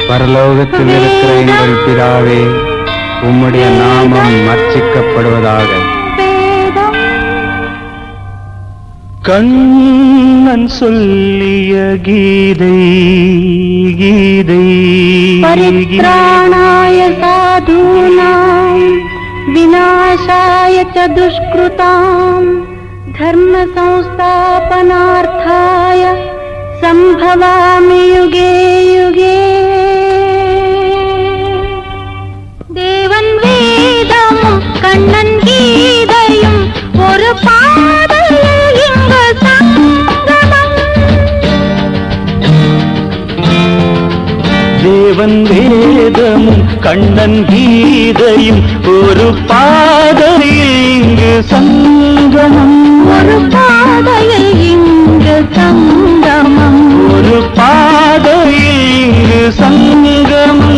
பரலோகத்தில் இருக்கிற எங்கள் பிதாவே, உம்முடைய நாமம் அர்ச்சிக்கப்படுவதாக. கண்ணன் சொல்லிய கீதை கீதை பரித்ராணாய சாதூனாம் விநாசாய ச துஷ்கிருதாம் தர்ம சம்ஸ்தாபனார்த்தாய சம்பவாமி யுகே யுகே. தேவன் வேதமும் கண்ணன் கீதையும் ஒரு பாதையில் இங்கு சங்கமம். தேவன் வேதமும் கண்ணன் கீதையும் ஒரு பாதையில் இங்கு சங்கமம். ஒரு பாதையில் இங்கு சங்கமம். ஒரு பாதையில் இங்கு சங்கமம்.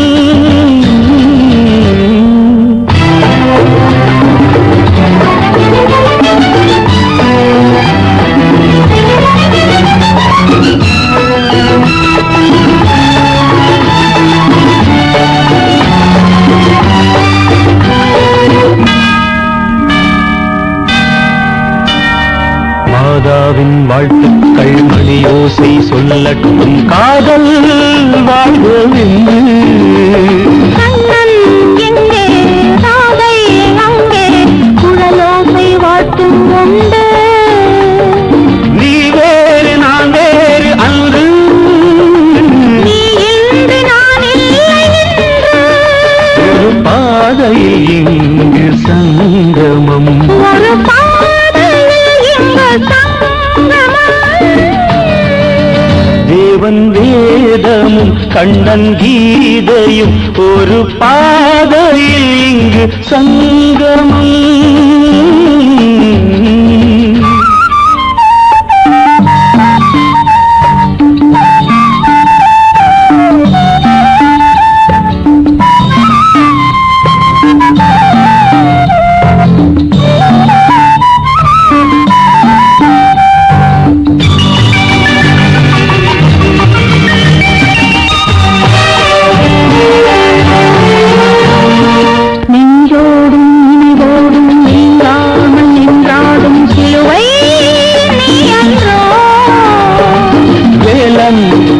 மாதாவின் வாழ்த்துக்கள் மணியோசை சொல்லட்டும், காதல் வாழ்வென்று. கண்ணன் எங்கே ராதை அங்கே குழலோசை வாழ்த்தும் உண்டு. நீ வேறு நான் வேறு அன்று, நீ இன்று நான் இல்லை என்று. ஒரு பாதையில் இங்கு சங்கமம். ஒரு பாதையில் இங்கு சங்கமம். தேவன் வேதமும் கண்ணன் கீதையும் ஒரு பாதையில் இங்கு சங்கமம்.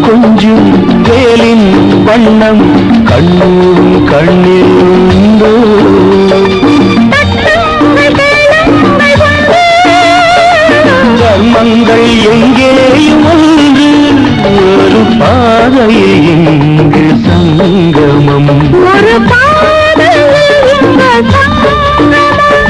கொஞ்சம் வேலின் வண்ணம் கண்ணூரும் கண்ணில் உண்டு. கர்மங்கள் எங்கேயும் ஒன்று, ஒரு பாதையில் இங்கு சங்கமம். ஒரு பாதையில் இங்கு சங்கமம்.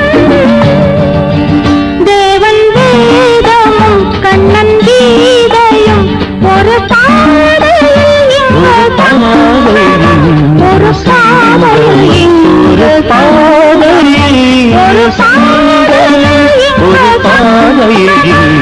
தேவன் வேதமும் கண்ணன் கீதையும் ஒரு பாதையில் இங்கு சங்கமம். ஒரு பாதையில் இங்கு பாதையில் ஒரு பாதையில் ஒரு பாதையில்